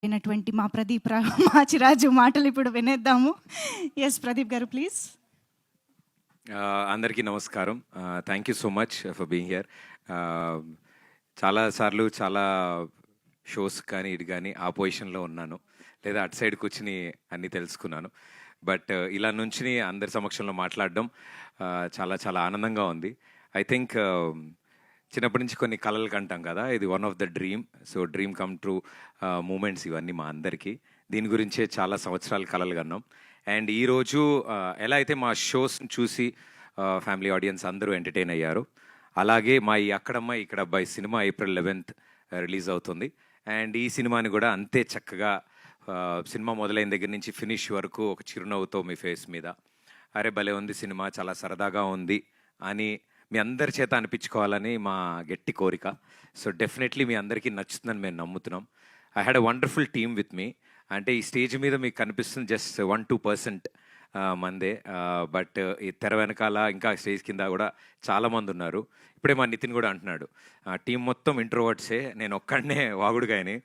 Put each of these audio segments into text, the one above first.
అయినటువంటి మా ప్రదీప్ మాచిరాజు మాటలు ఇప్పుడు వినేద్దాము. ఎస్ ప్రదీప్ గారు ప్లీజ్. అందరికీ నమస్కారం. Thank you so much for being here. చాలాసార్లు చాలా షోస్ కానీ ఇది కానీ ఆ పొజిషన్లో ఉన్నాను, లేదా అటు సైడ్ కూర్చుని అన్నీ తెలుసుకున్నాను. బట్ ఇలా నుంచి అందరి సమక్షంలో మాట్లాడడం చాలా చాలా ఆనందంగా ఉంది. ఐ థింక్ చిన్నప్పటి నుంచి కొన్ని కళలు కంటాం కదా, ఇది one of the dream. So dream come true moments ఇవన్నీ మా అందరికీ. దీని గురించే చాలా సంవత్సరాలు కళలు కన్నాం. అండ్ ఈరోజు ఎలా అయితే మా షోస్ని చూసి ఫ్యామిలీ ఆడియన్స్ అందరూ ఎంటర్టైన్ అయ్యారు, అలాగే మా ఈ అక్కడమ్మాయి ఇక్కడ అబ్బాయి సినిమా April 11th రిలీజ్ అవుతుంది. అండ్ ఈ సినిమాని కూడా అంతే చక్కగా సినిమా మొదలైన దగ్గర నుంచి ఫినిష్ వరకు ఒక చిరునవ్వుతో మీ ఫేస్ మీద అరే భలే ఉంది సినిమా, చాలా సరదాగా ఉంది అని మీ అందరి చేత అనిపించుకోవాలని మా గట్టి కోరిక. సో డెఫినెట్లీ మీ అందరికీ నచ్చుతుందని మేము నమ్ముతున్నాం. I had a wonderful team with me. అంటే ఈ స్టేజ్ మీద మీకు కనిపిస్తుంది జస్ట్ 1-2% మందే, బట్ ఈ తెర వెనకాల ఇంకా స్టేజ్ కింద కూడా చాలామంది ఉన్నారు. ఇప్పుడే మా నితిన్ కూడా అంటున్నాడు టీం మొత్తం ఇంట్రోవర్ట్సే, నేను ఒక్కడనే వాగుడుగాయని.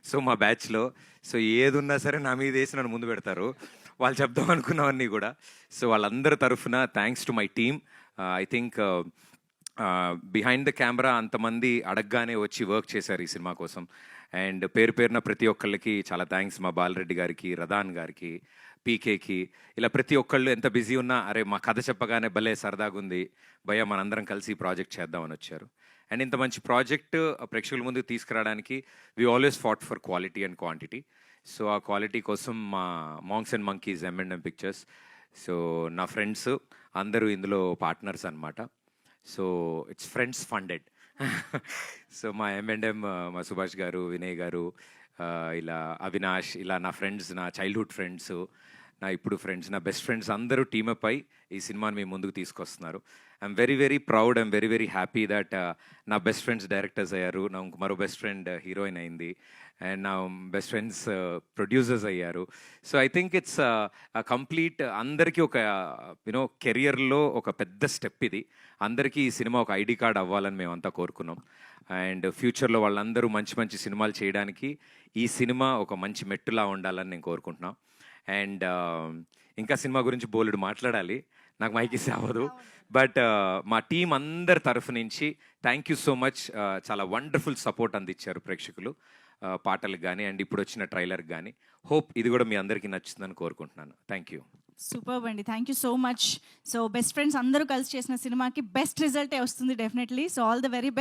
సో మా బ్యాచ్లో సో ఏది ఉన్నా సరే నా మీద వేసి నన్ను ముందు పెడతారు, వాళ్ళు చెప్దాం అనుకున్నవన్నీ కూడా. సో వాళ్ళందరి తరఫున thanks to my team. I think behind the camera అంతమంది అడగగానే వచ్చి వర్క్ చేశారు ఈ సినిమా కోసం. అండ్ పేరు పేరున ప్రతి ఒక్కళ్ళకి చాలా థ్యాంక్స్. మా బాలరెడ్డి గారికి, రదాన్ గారికి, పీకేకి, ఇలా ప్రతి ఒక్కళ్ళు ఎంత బిజీ ఉన్నా అరే మా కథ చెప్పగానే భలే సరదాగా ఉంది భయ్య, మనందరం కలిసి ప్రాజెక్ట్ చేద్దామని వచ్చారు. అండ్ ఇంత మంచి ప్రాజెక్ట్ ప్రేక్షకుల ముందుకు తీసుకురావడానికి we always fought for quality and quantity. So ఆ క్వాలిటీ కోసం మా monks and monkeys M&M pictures, so నా ఫ్రెండ్స్ అందరూ ఇందులో పార్ట్నర్స్ అనమాట. So it's friends funded. So మా M&M, మా సుభాష్ గారు, వినయ్ గారు, ఇలా అవినాష్, ఇలా నా ఫ్రెండ్స్, నా చైల్డ్హుడ్ ఫ్రెండ్స్, నా ఇప్పుడు ఫ్రెండ్స్, నా బెస్ట్ ఫ్రెండ్స్ అందరూ టీమప్ అయి ఈ సినిమాని మీ ముందుకు తీసుకొస్తున్నారు. I'm very very proud, I'm very very happy that నా బెస్ట్ ఫ్రెండ్స్ డైరెక్టర్స్ అయ్యారు, నా మరో బెస్ట్ ఫ్రెండ్ హీరోయిన్ అయింది, అండ్ నా బెస్ట్ ఫ్రెండ్స్ ప్రొడ్యూసర్స్ అయ్యారు. So I think it's complete అందరికీ ఒక యూనో కెరియర్లో ఒక పెద్ద స్టెప్ ఇది. అందరికీ ఈ సినిమా ఒక ఐడి కార్డ్ అవ్వాలని మేమంతా కోరుకున్నాం. అండ్ ఫ్యూచర్లో వాళ్ళందరూ మంచి మంచి సినిమాలు చేయడానికి ఈ సినిమా ఒక మంచి మెట్టులా ఉండాలని నేను కోరుకుంటున్నాను. అండ్ ఇంకా సినిమా గురించి బోలెడు మాట్లాడాలి, నాకు మైక్ ఇస్తే అవ్వదు. బట్ మా టీం అందరి తరఫు నుంచి థ్యాంక్ యూ సో మచ్. చాలా వండర్ఫుల్ సపోర్ట్ అందించారు ప్రేక్షకులు పాటలకు కానీ అండ్ ఇప్పుడు వచ్చిన ట్రైలర్కి కానీ. హోప్ ఇది కూడా మీ అందరికీ నచ్చుతుందని కోరుకుంటున్నాను. Thank you. సూపర్ అండి, thank you so much. So best friends అందరూ కలిసి చేసిన సినిమాకి బెస్ట్ రిజల్టే వస్తుంది definitely. So all the very best.